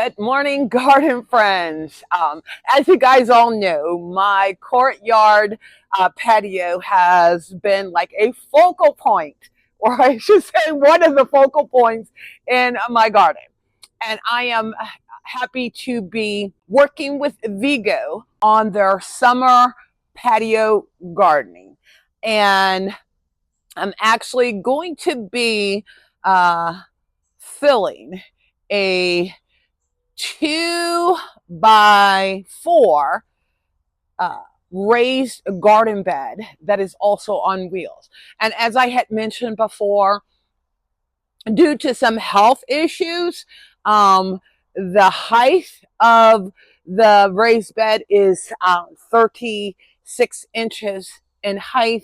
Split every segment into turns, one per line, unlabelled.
Good morning, garden friends. As you guys all know, my courtyard patio has been like a focal point, or I should say one of the focal points in my garden. And I am happy to be working with Vego on their summer patio gardening. And I'm actually going to be filling a 2x4 raised garden bed that is also on wheels. And as I had mentioned before, due to some health issues, the height of the raised bed is 36 inches in height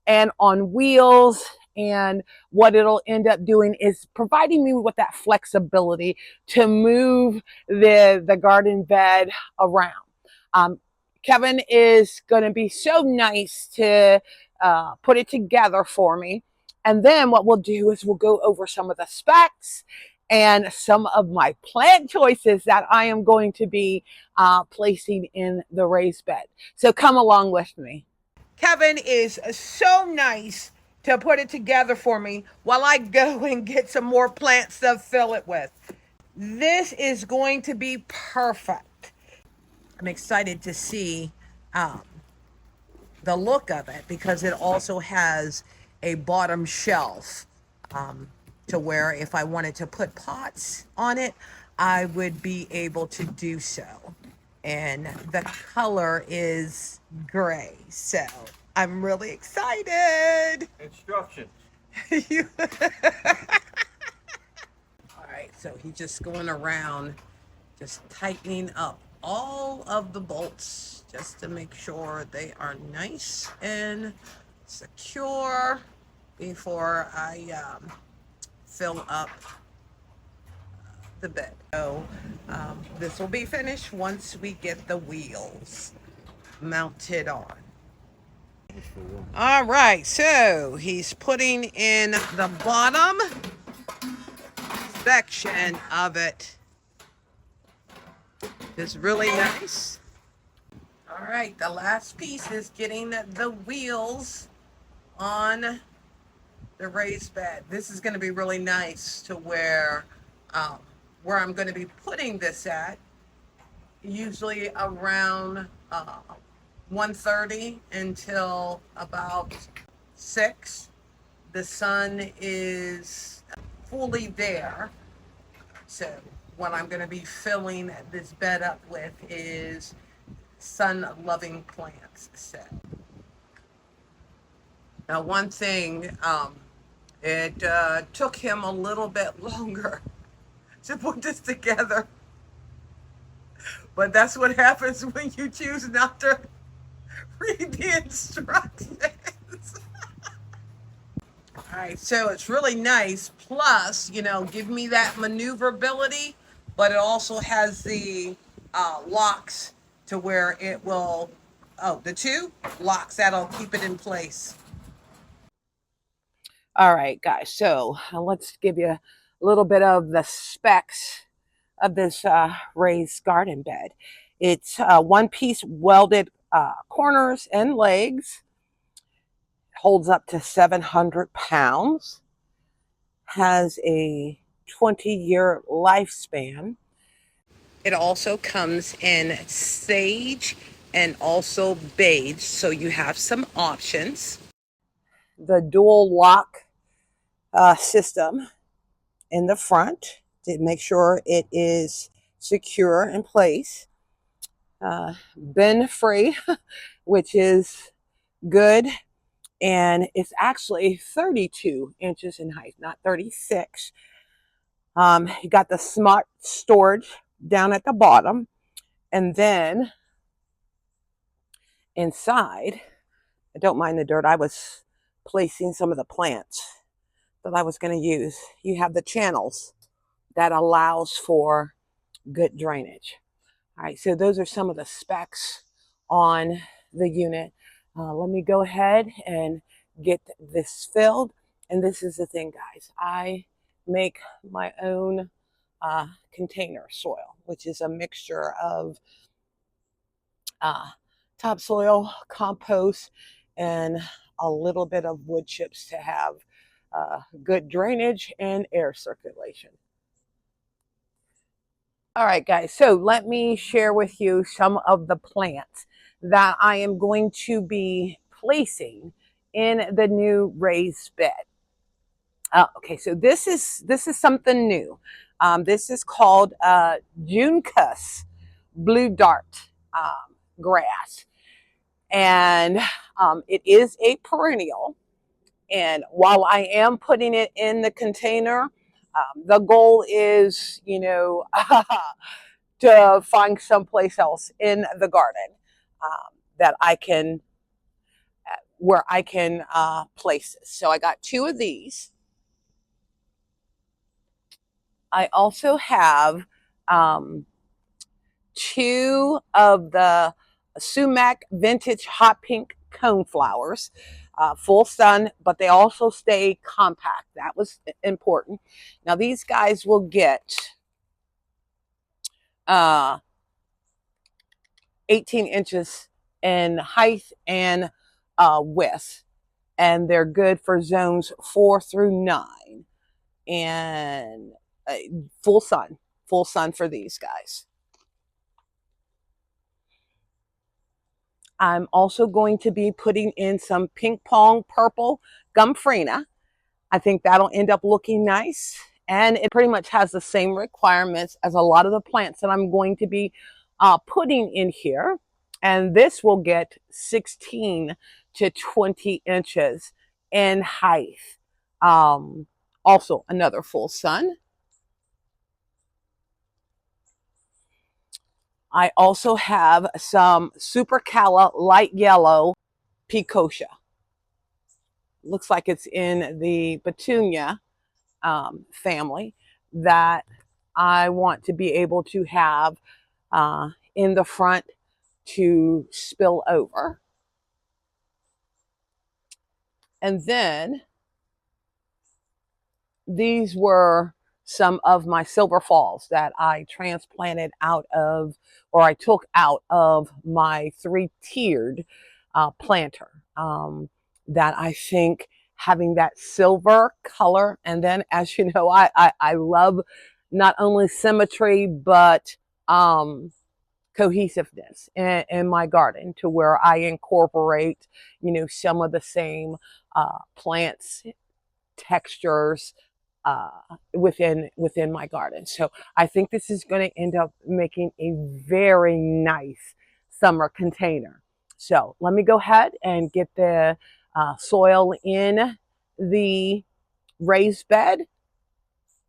and on wheels. And what it'll end up doing is providing me with that flexibility to move the garden bed around. Kevin is going to be so nice to put it together for me. And then what we'll do is we'll go over some of the specs and some of my plant choices that I am going to be placing in the raised bed. So come along with me. Kevin is so nice to put it together for me while I go and get some more plants to fill it with. This is going to be perfect. I'm excited to see the look of it because it also has a bottom shelf to where if I wanted to put pots on it, I would be able to do so. And the color is gray, so I'm really excited.
Instructions.
All right, so he's just going around, just tightening up all of the bolts just to make sure they are nice and secure before I fill up the bed. So this will be finished once we get the wheels mounted on. All right, so he's putting in the bottom section of it. It's really nice. All right, the last piece is getting the wheels on the raised bed. This is going to be really nice to where I'm going to be putting this at, usually around 1:30 until about 6. The sun is fully there. So what I'm going to be filling this bed up with is sun-loving plants. So now one thing, it took him a little bit longer to put this together. But that's what happens when you choose not to read the instructions. All right, so it's really nice. Plus, give me that maneuverability, but it also has the locks to where it will, the 2 locks that'll keep it in place. All right, guys, so let's give you a little bit of the specs of this raised garden bed. It's one-piece welded corners and legs. Holds up to 700 pounds. Has a 20-year lifespan. It also comes in sage and also beige, so you have some options. The dual lock system in the front to make sure it is secure in place. Bend free, which is good. And it's actually 32 inches in height, not 36. You got the smart storage down at the bottom. And then inside, I don't mind the dirt. I was placing some of the plants that I was going to use. You have the channels that allows for good drainage. All right, so those are some of the specs on the unit. Let me go ahead and get this filled. And this is the thing, guys. I make my own container soil. which is a mixture of topsoil, compost, and a little bit of wood chips to have good drainage and air circulation. All right, guys, so let me share with you some of the plants that I am going to be placing in the new raised bed. Okay, so this is something new. This is called Junkus blue dart grass, and it is a perennial. And while I am putting it in the container, the goal is, to find someplace else in the garden that I can, where I can place this. So I got 2 of these. I also have 2 of the sumac vintage hot pink coneflowers, full sun, but they also stay compact. That was important. Now these guys will get 18 inches in height and width, and they're good for zones 4 through 9, and full sun for these guys. I'm also going to be putting in some ping pong purple gomphrena. I think that'll end up looking nice. And it pretty much has the same requirements as a lot of the plants that I'm going to be putting in here. And this will get 16 to 20 inches in height. Also another full sun. I also have some super calla light yellow picosia. Looks like it's in the petunia family that I want to be able to have in the front to spill over. And then these were some of my silver falls that I transplanted out of, or I took out of my 3-tiered planter that I think having that silver color, and then as you know, I love not only symmetry but cohesiveness in my garden, to where I incorporate, some of the same plants, textures within my garden. So I think this is going to end up making a very nice summer container. So let me go ahead and get the soil in the raised bed,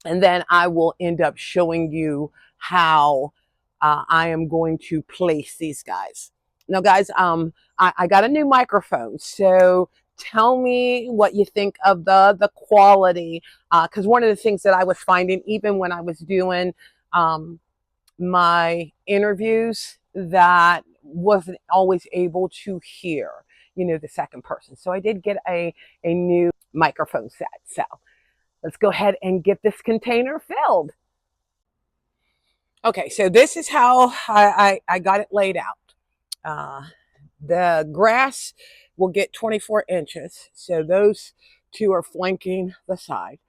and then I will end up showing you how I am going to place these guys. Now, guys, I got a new microphone, so tell me what you think of the quality, because one of the things that I was finding, even when I was doing my interviews, that wasn't always able to hear, the second person. So I did get a new microphone set. So let's go ahead and get this container filled. Okay, so this is how I got it laid out. The grass will get 24 inches. So those 2 are flanking the side.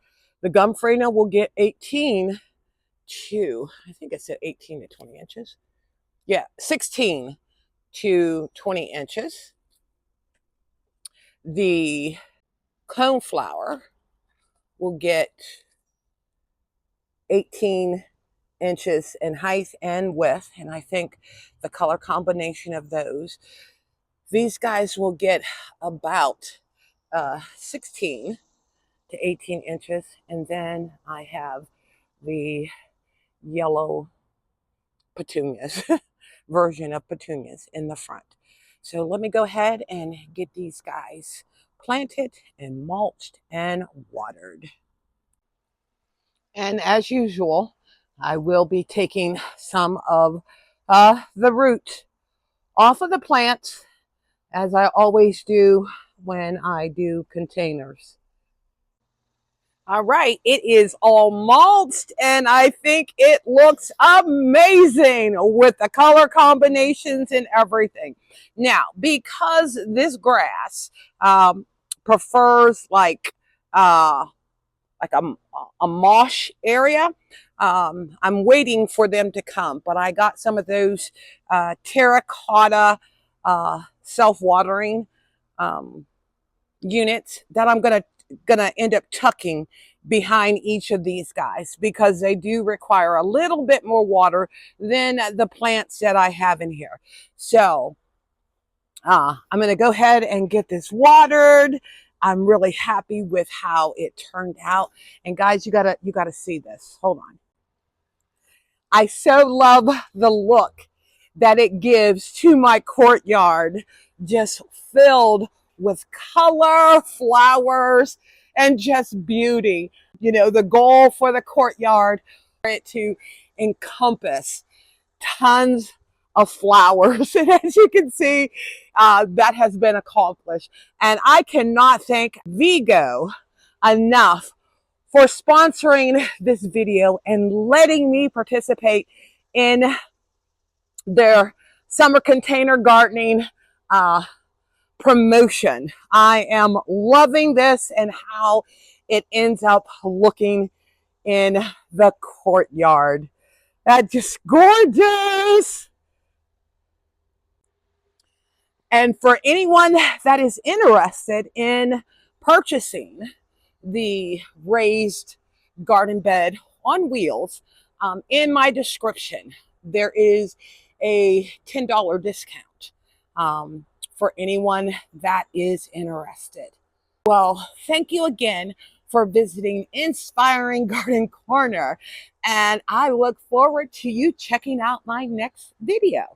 The gomphrena will get 18 to, I think it said 18 to 20 inches. Yeah, 16 to 20 inches. The coneflower will get 18 inches in height and width, and I think the color combination of these guys will get about 16 to 18 inches. And then I have the yellow petunias version of petunias in the front. So let me go ahead and get these guys planted and mulched and watered. And as usual, I will be taking some of the root off of the plants, as I always do when I do containers. All right, it is all mulched and I think it looks amazing with the color combinations and everything. Now, because this grass prefers like a marsh area, I'm waiting for them to come, but I got some of those terracotta self-watering units that I'm gonna end up tucking behind each of these guys because they do require a little bit more water than the plants that I have in here. So I'm gonna go ahead and get this watered. I'm really happy with how it turned out. And guys, you gotta see this. Hold on. I so love the look that it gives to my courtyard, just filled with color, flowers, and just beauty. You know, the goal for the courtyard is it to encompass tons of flowers. And as you can see, that has been accomplished. And I cannot thank Vego enough for sponsoring this video and letting me participate in their summer container gardening promotion. I am loving this and how it ends up looking in the courtyard. That's just gorgeous. And for anyone that is interested in purchasing the raised garden bed on wheels, in my description, there is a $10 discount for anyone that is interested. Well, thank you again for visiting Inspiring Garden Corner, and I look forward to you checking out my next video.